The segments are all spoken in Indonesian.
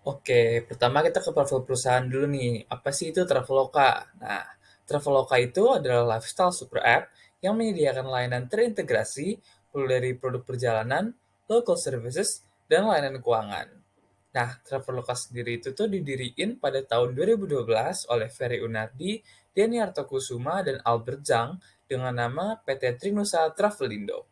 Oke, pertama kita ke profil perusahaan dulu nih. Apa sih itu Traveloka? Nah, Traveloka itu adalah lifestyle super app yang menyediakan layanan terintegrasi mulai dari produk perjalanan, local services, dan layanan keuangan. Nah, Traveloka sendiri itu tuh didiriin pada tahun 2012 oleh Ferry Unardi, Denny Artokusuma, dan Albert Zhang dengan nama PT Trinusa Travelindo.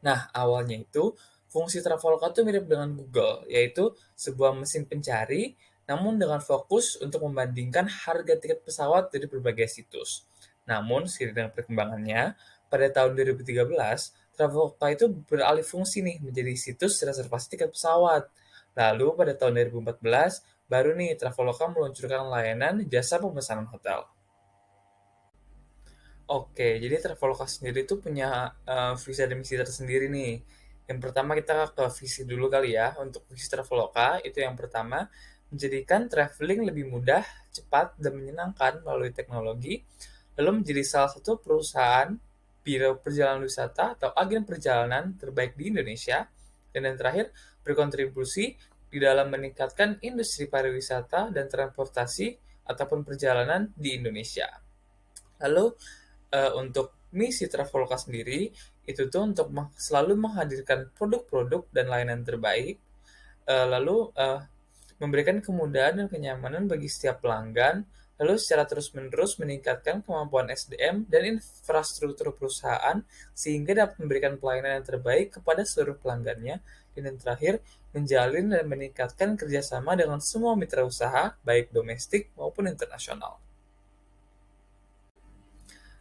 Nah, awalnya itu fungsi Traveloka tuh mirip dengan Google, yaitu sebuah mesin pencari, namun dengan fokus untuk membandingkan harga tiket pesawat dari berbagai situs. Namun, seiring dengan perkembangannya, pada tahun 2013, Traveloka itu beralih fungsi nih menjadi situs reservasi tiket pesawat. Lalu pada tahun 2014, baru nih Traveloka meluncurkan layanan jasa pemesanan hotel. Oke, jadi Traveloka sendiri tuh punya, visi dan misi tersendiri nih. Yang pertama kita ke visi dulu kali ya. Untuk visi Traveloka itu yang pertama, menjadikan traveling lebih mudah, cepat, dan menyenangkan melalui teknologi, lalu menjadi salah satu perusahaan biro perjalanan wisata atau agen perjalanan terbaik di Indonesia, dan yang terakhir, berkontribusi di dalam meningkatkan industri pariwisata dan transportasi ataupun perjalanan di Indonesia. Lalu untuk misi Traveloka sendiri, itu tuh untuk selalu menghadirkan produk-produk dan layanan terbaik, lalu memberikan kemudahan dan kenyamanan bagi setiap pelanggan, lalu secara terus-menerus meningkatkan kemampuan SDM dan infrastruktur perusahaan sehingga dapat memberikan pelayanan yang terbaik kepada seluruh pelanggannya, dan yang terakhir, menjalin dan meningkatkan kerjasama dengan semua mitra usaha, baik domestik maupun internasional.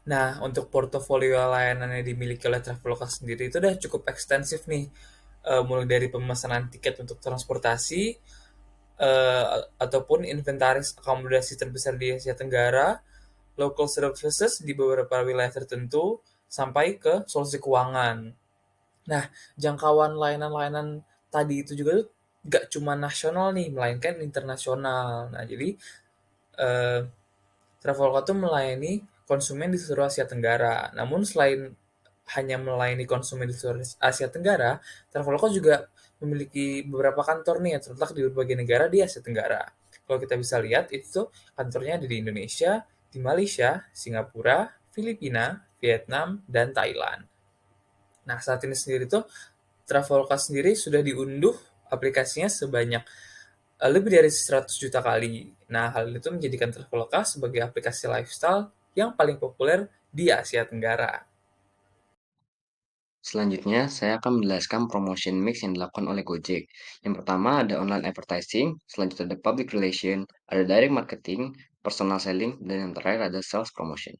Nah, untuk portofolio layanan yang dimiliki oleh Traveloka sendiri itu udah cukup ekstensif nih. Mulai dari pemesanan tiket untuk transportasi, ataupun inventaris akomodasi terbesar di Asia Tenggara, local services di beberapa wilayah tertentu, sampai ke solusi keuangan. Nah, jangkauan layanan-layanan tadi itu juga tuh nggak cuma nasional nih, melainkan internasional. Nah, jadi eh, Traveloka tuh melayani konsumen di seluruh Asia Tenggara. Namun selain hanya melayani konsumen di seluruh Asia Tenggara, Traveloka juga memiliki beberapa kantor nih yang terletak di berbagai negara di Asia Tenggara. Kalau kita bisa lihat, itu tuh kantornya ada di Indonesia, di Malaysia, Singapura, Filipina, Vietnam, dan Thailand. Nah, saat ini sendiri tuh Traveloka sendiri sudah diunduh aplikasinya sebanyak lebih dari 100 juta kali. Nah, hal itu menjadikan Traveloka sebagai aplikasi lifestyle yang paling populer di Asia Tenggara. Selanjutnya, saya akan menjelaskan promotion mix yang dilakukan oleh Gojek. Yang pertama ada online advertising, selanjutnya ada public relation, ada direct marketing, personal selling, dan yang terakhir ada sales promotion.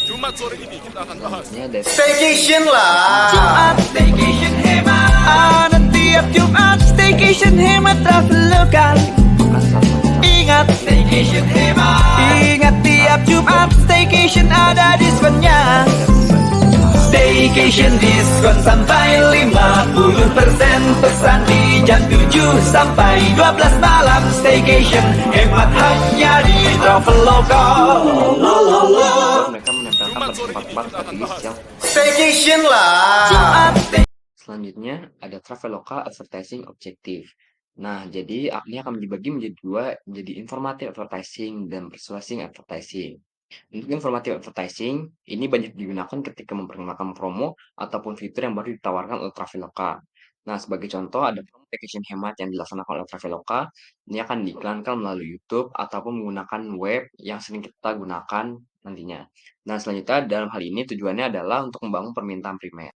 Jumat sore ini kita akan bahas. Selanjutnya ada Staycation marketing yang lah. dilakukan Jumat staycation hemat. Tiap Jumat staycation hemat Traveloka. merupakan salah satu Ingat staycation hemat. Ingat tiap Jumat staycation ada diskonnya. Staycation diskon sampai 50%. Pesan di jam 7 sampai 12 malam. Staycation hemat hanya di Traveloka. mereka menempelkan pada tempat-tempat strategis yang Staycation lah. selanjutnya ada Traveloka Advertising Objective. Nah, jadi ini akan dibagi menjadi dua, menjadi informatif advertising dan persuasing advertising. Untuk informatif advertising, ini banyak digunakan ketika memperkenalkan promo ataupun fitur yang baru ditawarkan oleh Traveloka. Nah, sebagai contoh ada promo staycation hemat yang dilaksanakan oleh Traveloka. Ini akan diiklankan melalui YouTube ataupun menggunakan web yang sering kita gunakan nantinya. Nah, selanjutnya dalam hal ini tujuannya adalah untuk membangun permintaan primer.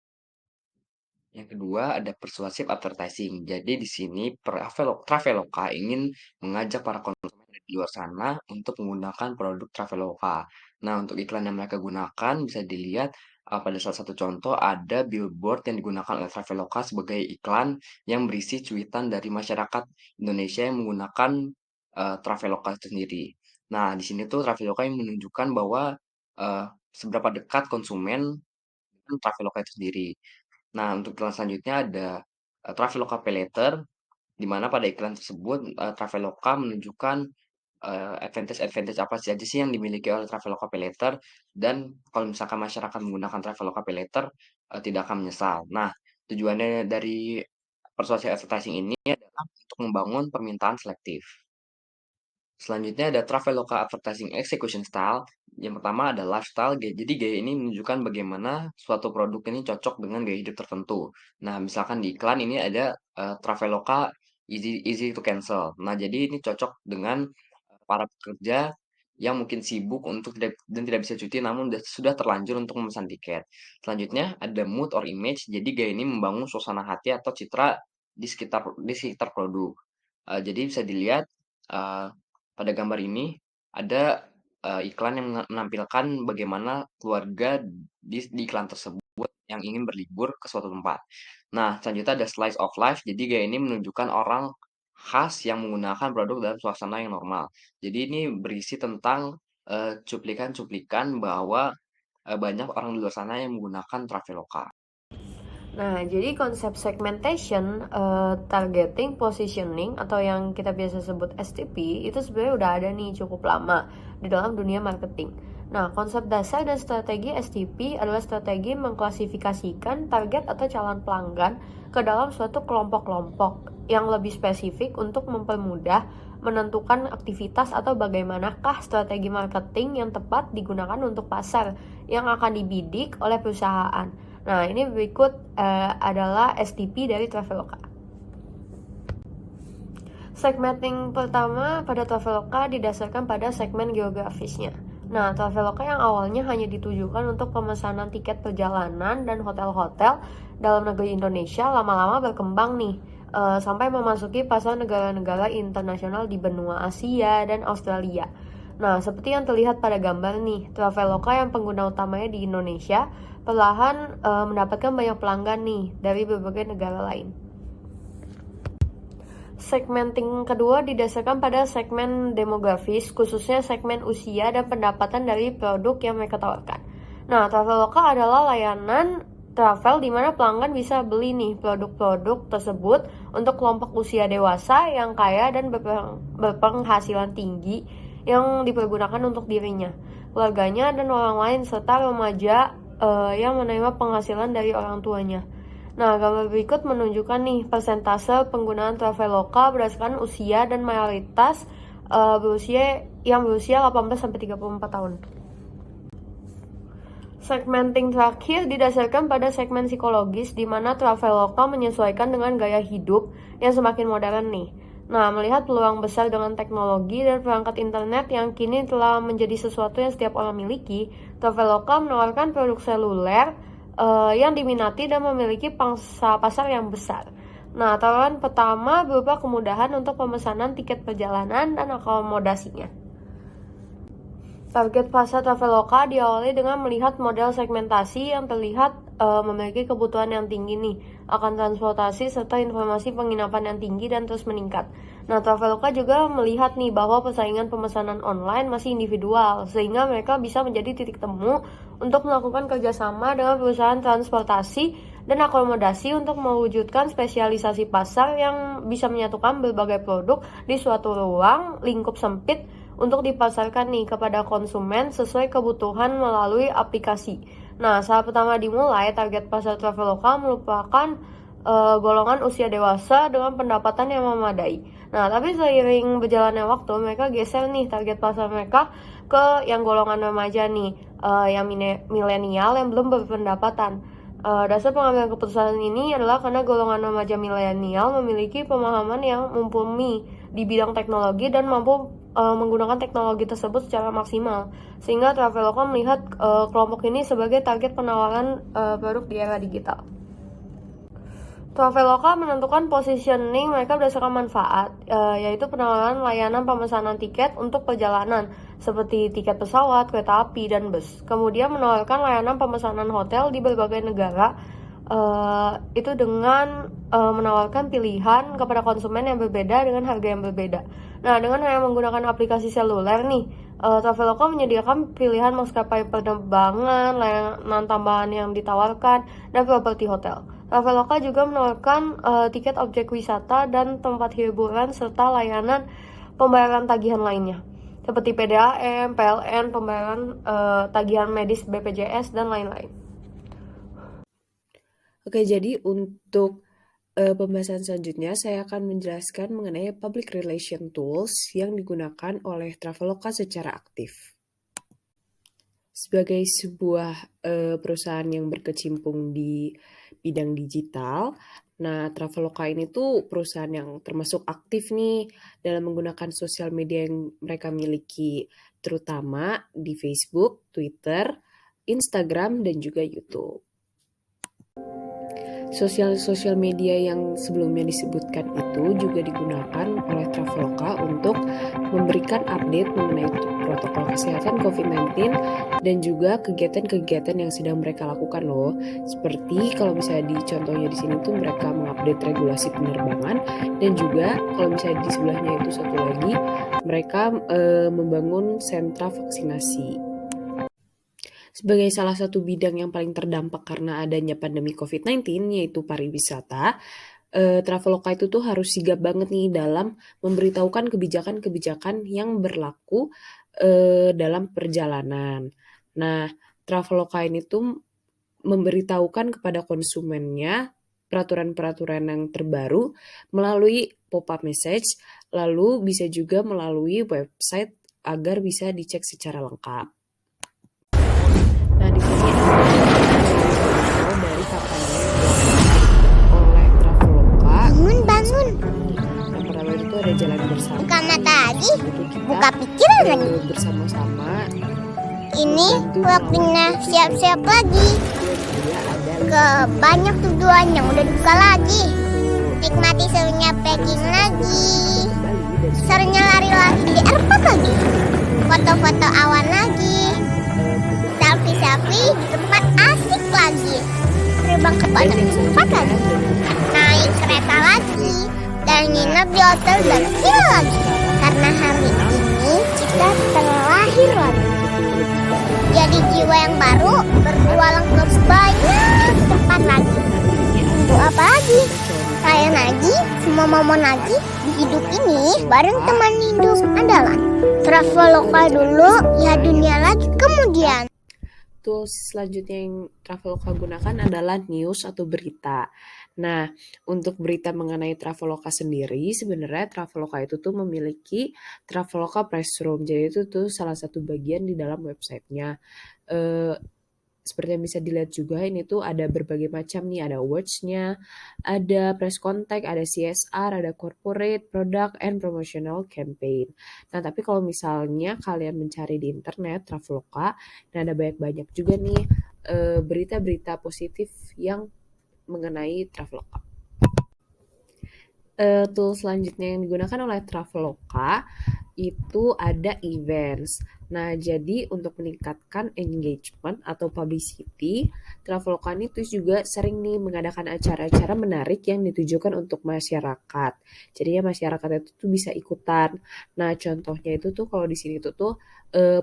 Yang kedua ada persuasive advertising. Jadi di sini Traveloka ingin mengajak para konsumen di luar sana untuk menggunakan produk Traveloka. Nah, untuk iklan yang mereka gunakan bisa dilihat pada salah satu contoh ada billboard yang digunakan oleh Traveloka sebagai iklan yang berisi cuitan dari masyarakat Indonesia yang menggunakan Traveloka itu sendiri. Nah, di sini tuh Traveloka yang menunjukkan bahwa eh, seberapa dekat konsumen dengan Traveloka itu sendiri. Nah, untuk iklan selanjutnya ada, Traveloka Paylater, di mana pada iklan tersebut, Traveloka menunjukkan, advantage-advantage apa saja sih yang dimiliki oleh Traveloka Paylater, dan kalau misalkan masyarakat menggunakan Traveloka Paylater, tidak akan menyesal. Nah, tujuannya dari persuasi advertising ini adalah untuk membangun permintaan selektif. Selanjutnya ada Traveloka Advertising Execution Style. Yang pertama ada lifestyle. Jadi gaya ini menunjukkan bagaimana suatu produk ini cocok dengan gaya hidup tertentu. Nah, misalkan di iklan ini ada Traveloka easy to cancel. Nah, jadi ini cocok dengan para pekerja yang mungkin sibuk dan tidak bisa cuti namun sudah terlanjur untuk memesan tiket. Selanjutnya ada mood or image. Jadi gaya ini membangun suasana hati atau citra di sekitar produk. Jadi bisa dilihat pada gambar ini ada iklan yang menampilkan bagaimana keluarga di iklan tersebut yang ingin berlibur ke suatu tempat. Nah, selanjutnya ada slice of life. Jadi gaya ini menunjukkan orang khas yang menggunakan produk dalam suasana yang normal. Jadi ini berisi tentang cuplikan-cuplikan bahwa banyak orang di luar sana yang menggunakan Traveloka. Nah, jadi konsep segmentation, targeting, positioning atau yang kita biasa sebut STP itu sebenarnya udah ada nih cukup lama di dalam dunia marketing. Nah, konsep dasar dan strategi STP adalah strategi mengklasifikasikan target atau calon pelanggan ke dalam suatu kelompok-kelompok yang lebih spesifik untuk mempermudah menentukan aktivitas atau bagaimanakah strategi marketing yang tepat digunakan untuk pasar yang akan dibidik oleh perusahaan. Nah, ini berikut adalah STP dari Traveloka. Segmenting pertama pada Traveloka didasarkan pada segmen geografisnya. Nah, Traveloka yang awalnya hanya ditujukan untuk pemesanan tiket perjalanan dan hotel-hotel dalam negeri Indonesia lama-lama berkembang nih sampai memasuki pasar negara-negara internasional di benua Asia dan Australia. Nah, seperti yang terlihat pada gambar nih, Traveloka yang pengguna utamanya di Indonesia perlahan mendapatkan banyak pelanggan nih dari berbagai negara lain. Segmenting kedua didasarkan pada segmen demografis, khususnya segmen usia dan pendapatan dari produk yang mereka tawarkan. Nah, Traveloka adalah layanan travel di mana pelanggan bisa beli nih produk-produk tersebut untuk kelompok usia dewasa yang kaya dan berpenghasilan tinggi yang dipergunakan untuk dirinya, keluarganya, dan orang lain, serta remaja yang menerima penghasilan dari orang tuanya. Nah, gambar berikut menunjukkan nih persentase penggunaan Traveloka berdasarkan usia dan mayoritas berusia 18-34 tahun. Segmenting terakhir didasarkan pada segmen psikologis di mana Traveloka menyesuaikan dengan gaya hidup yang semakin modern nih. Nah, melihat peluang besar dengan teknologi dan perangkat internet yang kini telah menjadi sesuatu yang setiap orang miliki, Traveloka menawarkan produk seluler yang diminati dan memiliki pangsa pasar yang besar. Nah, tawaran pertama berupa kemudahan untuk pemesanan tiket perjalanan dan akomodasinya. Target pasar Traveloka diawali dengan melihat model segmentasi yang terlihat memiliki kebutuhan yang tinggi nih akan transportasi serta informasi penginapan yang tinggi dan terus meningkat. Nah, Traveloka juga melihat nih bahwa persaingan pemesanan online masih individual sehingga mereka bisa menjadi titik temu untuk melakukan kerjasama dengan perusahaan transportasi dan akomodasi untuk mewujudkan spesialisasi pasar yang bisa menyatukan berbagai produk di suatu ruang lingkup sempit untuk dipasarkan nih kepada konsumen sesuai kebutuhan melalui aplikasi. Nah, saat pertama dimulai, target pasar Traveloka merupakan golongan usia dewasa dengan pendapatan yang memadai. Nah, tapi seiring berjalannya waktu, mereka geser nih target pasar mereka ke yang golongan remaja nih, yang milenial yang belum berpendapatan. Dasar pengambilan keputusan ini adalah karena golongan remaja milenial memiliki pemahaman yang mumpuni di bidang teknologi dan mampu menggunakan teknologi tersebut secara maksimal, sehingga Traveloka melihat kelompok ini sebagai target penawaran produk di era digital. Traveloka menentukan positioning mereka berdasarkan manfaat, yaitu penawaran layanan pemesanan tiket untuk perjalanan seperti tiket pesawat, kereta api, dan bus. Kemudian menawarkan layanan pemesanan hotel di berbagai negara, itu dengan menawarkan pilihan kepada konsumen yang berbeda dengan harga yang berbeda. Nah, dengan hanya menggunakan aplikasi seluler nih, Traveloka menyediakan pilihan maskapai penerbangan, layanan tambahan yang ditawarkan, dan properti hotel. Traveloka juga menawarkan tiket objek wisata dan tempat hiburan serta layanan pembayaran tagihan lainnya seperti PDAM, PLN, pembayaran tagihan medis BPJS, dan lain-lain. Oke, jadi untuk Pembahasan selanjutnya saya akan menjelaskan mengenai public relation tools yang digunakan oleh Traveloka secara aktif. Sebagai sebuah perusahaan yang berkecimpung di bidang digital, nah Traveloka ini tuh perusahaan yang termasuk aktif nih dalam menggunakan sosial media yang mereka miliki, terutama di Facebook, Twitter, Instagram, dan juga YouTube. Sosial media yang sebelumnya disebutkan itu juga digunakan oleh Traveloka untuk memberikan update mengenai protokol kesehatan COVID-19 dan juga kegiatan-kegiatan yang sedang mereka lakukan loh. Seperti kalau misalnya contohnya di sini tuh mereka mengupdate regulasi penerbangan, dan juga kalau misalnya di sebelahnya itu satu lagi mereka membangun sentra vaksinasi. Sebagai salah satu bidang yang paling terdampak karena adanya pandemi COVID-19, yaitu pariwisata, Traveloka itu tuh harus sigap banget nih dalam memberitahukan kebijakan-kebijakan yang berlaku dalam perjalanan. Nah, Traveloka ini tuh memberitahukan kepada konsumennya peraturan-peraturan yang terbaru melalui pop-up message, lalu bisa juga melalui website agar bisa dicek secara lengkap. Nah, di sini ada dari kampanye oleh Traveloka. Bangun. Yang pertama itu ada jalan bersama. Buka mata lagi, Kita buka pikiran lagi. bersama-sama. Ini waktunya siap-siap lagi. Ke banyak tujuan yang udah dibuka lagi. Nikmati serunya packing lagi. Serunya lari lagi di airport lagi. Foto-foto awan lagi. Selfie di tempat asik lagi. Terbang ke banyak tempat lagi. Naik kereta lagi. Dan nginep di hotel dan villa lagi. Karena hari ini kita terlahir lagi. Jadi jiwa yang baru berjualan ke banyak tempat lagi. Untuk apa lagi? Saya lagi, semua momen lagi di hidup ini bareng teman hidup adalah Traveloka dulu, ya dunia lagi kemudian. Tools selanjutnya yang Traveloka gunakan adalah news atau berita. Nah, untuk berita mengenai Traveloka sendiri, sebenarnya Traveloka itu tuh memiliki Traveloka Press Room. Jadi itu tuh salah satu bagian di dalam websitenya. Seperti yang bisa dilihat juga, ini tuh ada berbagai macam nih, ada awards-nya, ada press contact, ada CSR, ada corporate, product, and promotional campaign. Nah, tapi kalau misalnya kalian mencari di internet Traveloka, nah ada banyak juga nih berita-berita positif yang mengenai Traveloka. Tool selanjutnya yang digunakan oleh Traveloka itu ada events. Nah, jadi untuk meningkatkan engagement atau publicity, Traveloka itu juga sering nih mengadakan acara-acara menarik yang ditujukan untuk masyarakat. Jadinya masyarakat itu tuh bisa ikutan. Nah, contohnya itu tuh kalau di sini tuh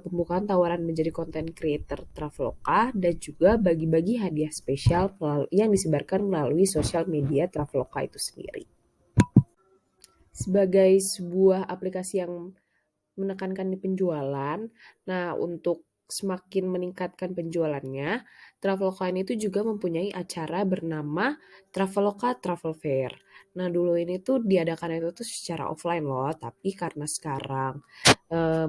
pembukaan tawaran menjadi content creator Traveloka dan juga bagi-bagi hadiah spesial yang disebarkan melalui sosial media Traveloka itu sendiri. Sebagai sebuah aplikasi yang menekankan di penjualan, nah untuk semakin meningkatkan penjualannya, Traveloka ini tuh juga mempunyai acara bernama Traveloka Travel Fair. Nah, dulu ini tuh diadakan itu tuh secara offline loh, tapi karena sekarang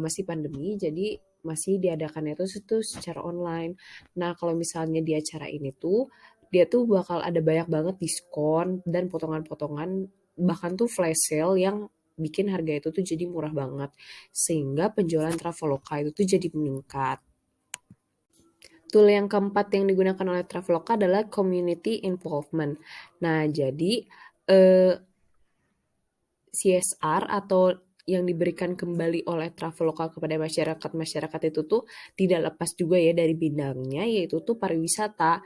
masih pandemi, jadi masih diadakan itu secara online. Nah, kalau misalnya di acara ini tuh, dia tuh bakal ada banyak banget diskon dan potongan-potongan, bahkan tuh flash sale yang bikin harga itu tuh jadi murah banget. Sehingga penjualan Traveloka itu tuh jadi meningkat. Tool yang keempat yang digunakan oleh Traveloka adalah community involvement. Nah, jadi CSR atau yang diberikan kembali oleh Traveloka kepada masyarakat itu tuh tidak lepas juga ya dari bidangnya, yaitu tuh pariwisata.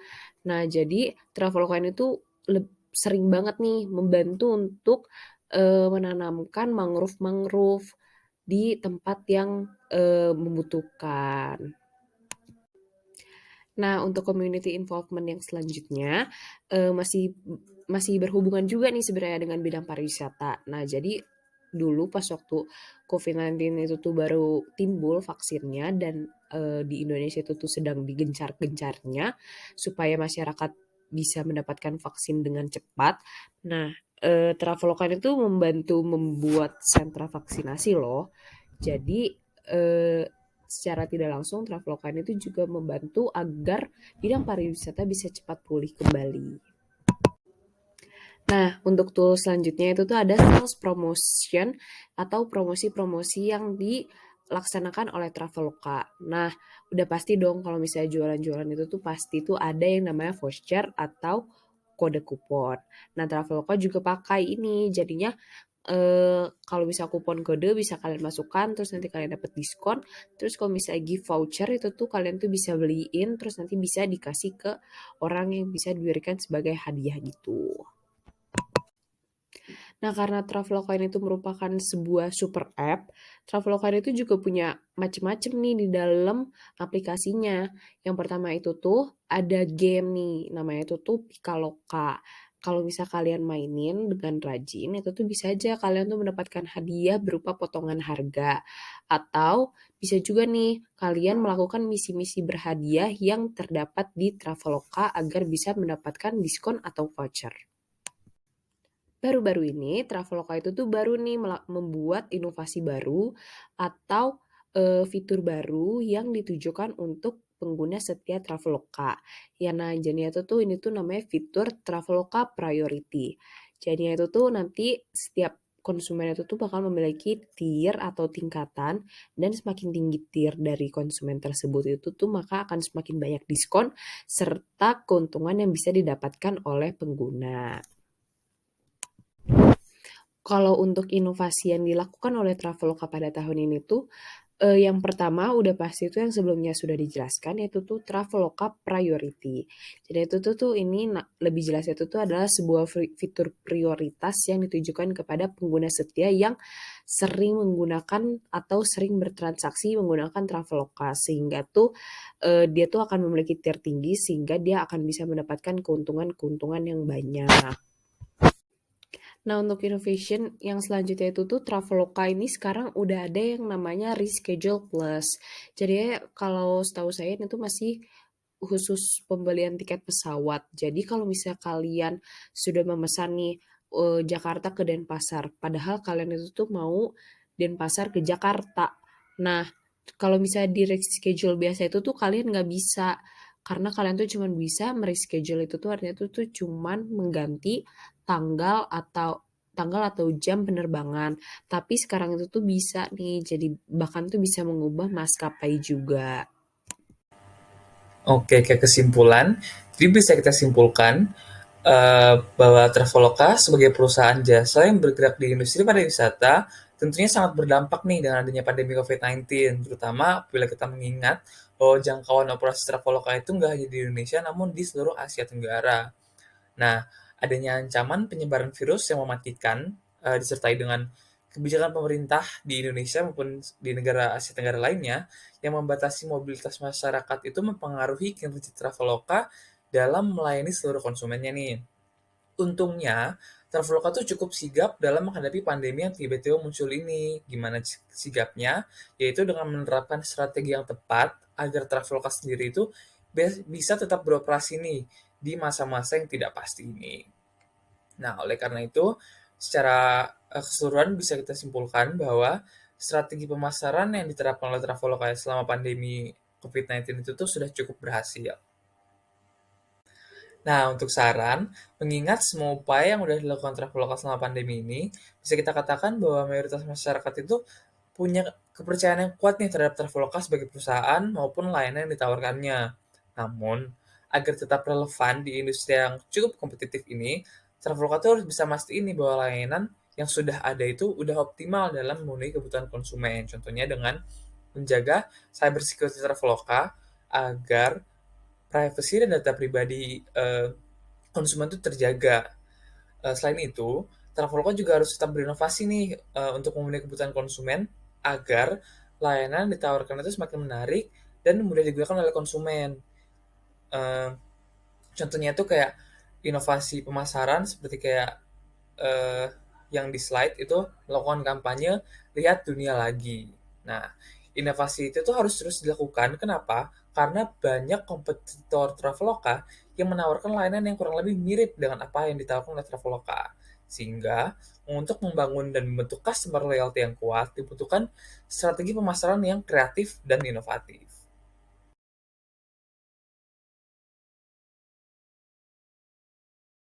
Nah, jadi Traveloka ini tuh sering banget nih membantu untuk menanamkan mangrove di tempat yang membutuhkan. Nah, untuk community involvement yang selanjutnya masih berhubungan juga nih sebenarnya dengan bidang pariwisata. Nah, jadi dulu pas waktu COVID-19 itu tuh baru timbul vaksinnya dan di Indonesia itu tuh sedang digencar-gencarnya supaya masyarakat bisa mendapatkan vaksin dengan cepat. Nah, Traveloka itu membantu membuat sentra vaksinasi loh. Jadi secara tidak langsung Traveloka itu juga membantu agar bidang pariwisata bisa cepat pulih kembali. Nah, untuk tool selanjutnya itu tuh ada sales promotion atau promosi-promosi yang dilaksanakan oleh Traveloka. Nah, udah pasti dong kalau misalnya jualan-jualan itu tuh pasti tuh ada yang namanya voucher atau kode kupon. Nah, Traveloka juga pakai ini, jadinya kalau bisa kupon kode bisa kalian masukkan, terus nanti kalian dapat diskon. Terus kalau misalnya gift voucher itu tuh kalian tuh bisa beliin, terus nanti bisa dikasih ke orang yang bisa diberikan sebagai hadiah gitu. Nah, karena Traveloka itu merupakan sebuah super app, Traveloka itu juga punya macam-macam nih di dalam aplikasinya. Yang pertama itu tuh ada game nih, namanya itu tuh Pikaloka. Kalau bisa kalian mainin dengan rajin, itu tuh bisa aja kalian tuh mendapatkan hadiah berupa potongan harga. Atau bisa juga nih kalian melakukan misi-misi berhadiah yang terdapat di Traveloka agar bisa mendapatkan diskon atau voucher. Baru-baru ini Traveloka itu tuh baru nih membuat inovasi baru atau fitur baru yang ditujukan untuk pengguna setia Traveloka. Ya, nah jadinya itu tuh ini tuh namanya fitur Traveloka Priority. Jadinya itu tuh nanti setiap konsumen itu tuh bakal memiliki tier atau tingkatan, dan semakin tinggi tier dari konsumen tersebut itu tuh maka akan semakin banyak diskon serta keuntungan yang bisa didapatkan oleh pengguna. Kalau untuk inovasi yang dilakukan oleh Traveloka pada tahun ini tuh, yang pertama udah pasti itu yang sebelumnya sudah dijelaskan, yaitu tuh Traveloka Priority. Jadi itu tuh ini lebih jelas itu tuh adalah sebuah fitur prioritas yang ditujukan kepada pengguna setia yang sering menggunakan atau sering bertransaksi menggunakan Traveloka, sehingga tuh dia tuh akan memiliki tier tinggi sehingga dia akan bisa mendapatkan keuntungan-keuntungan yang banyak. Nah, untuk innovation yang selanjutnya itu tuh Traveloka ini sekarang udah ada yang namanya Reschedule Plus. Jadi kalau setahu saya itu masih khusus pembelian tiket pesawat. Jadi kalau misalnya kalian sudah memesan nih Jakarta ke Denpasar, padahal kalian itu tuh mau Denpasar ke Jakarta. Nah, kalau misalnya di reschedule biasa itu tuh kalian nggak bisa, karena kalian tuh cuma bisa mereschedule itu tuh artinya itu tuh cuman mengganti tanggal atau jam penerbangan. Tapi sekarang itu tuh bisa nih, jadi bahkan tuh bisa mengubah maskapai juga. Oke, ke kesimpulan, jadi bisa kita simpulkan bahwa Traveloka sebagai perusahaan jasa yang bergerak di industri pariwisata tentunya sangat berdampak nih dengan adanya pandemi COVID-19, terutama bila kita mengingat bahwa jangkauan operasi Traveloka itu nggak hanya di Indonesia, namun di seluruh Asia Tenggara. Nah, adanya ancaman penyebaran virus yang mematikan disertai dengan kebijakan pemerintah di Indonesia maupun di negara Asia Tenggara lainnya yang membatasi mobilitas masyarakat itu mempengaruhi kinerja Traveloka dalam melayani seluruh konsumennya nih. Untungnya, Traveloka tuh cukup sigap dalam menghadapi pandemi yang tiba-tiba muncul ini. Gimana sigapnya? Yaitu dengan menerapkan strategi yang tepat agar Traveloka sendiri itu bisa tetap beroperasi nih di masa-masa yang tidak pasti ini. Nah, oleh karena itu, secara keseluruhan bisa kita simpulkan bahwa strategi pemasaran yang diterapkan oleh Traveloka selama pandemi COVID-19 itu tuh sudah cukup berhasil. Nah, untuk saran, mengingat semua upaya yang sudah dilakukan Traveloka selama pandemi ini, bisa kita katakan bahwa mayoritas masyarakat itu punya kepercayaan yang kuat nih terhadap Traveloka sebagai perusahaan maupun layanan yang ditawarkannya. Namun, agar tetap relevan di industri yang cukup kompetitif ini, Traveloka tuh harus bisa mastiin nih bahwa layanan yang sudah ada itu udah optimal dalam memenuhi kebutuhan konsumen. Contohnya dengan menjaga cybersecurity Traveloka agar privacy dan data pribadi konsumen itu terjaga. Selain itu, Traveloka juga harus tetap berinovasi nih untuk memenuhi kebutuhan konsumen agar layanan ditawarkan itu semakin menarik dan mudah digunakan oleh konsumen. Contohnya itu kayak inovasi pemasaran seperti kayak yang di slide itu melakukan kampanye lihat dunia lagi. Nah, Inovasi itu tuh harus terus dilakukan. Kenapa? Karena banyak kompetitor Traveloka yang menawarkan layanan yang kurang lebih mirip dengan apa yang ditawarkan oleh Traveloka. Sehingga untuk membangun dan membentuk customer loyalty yang kuat dibutuhkan strategi pemasaran yang kreatif dan inovatif.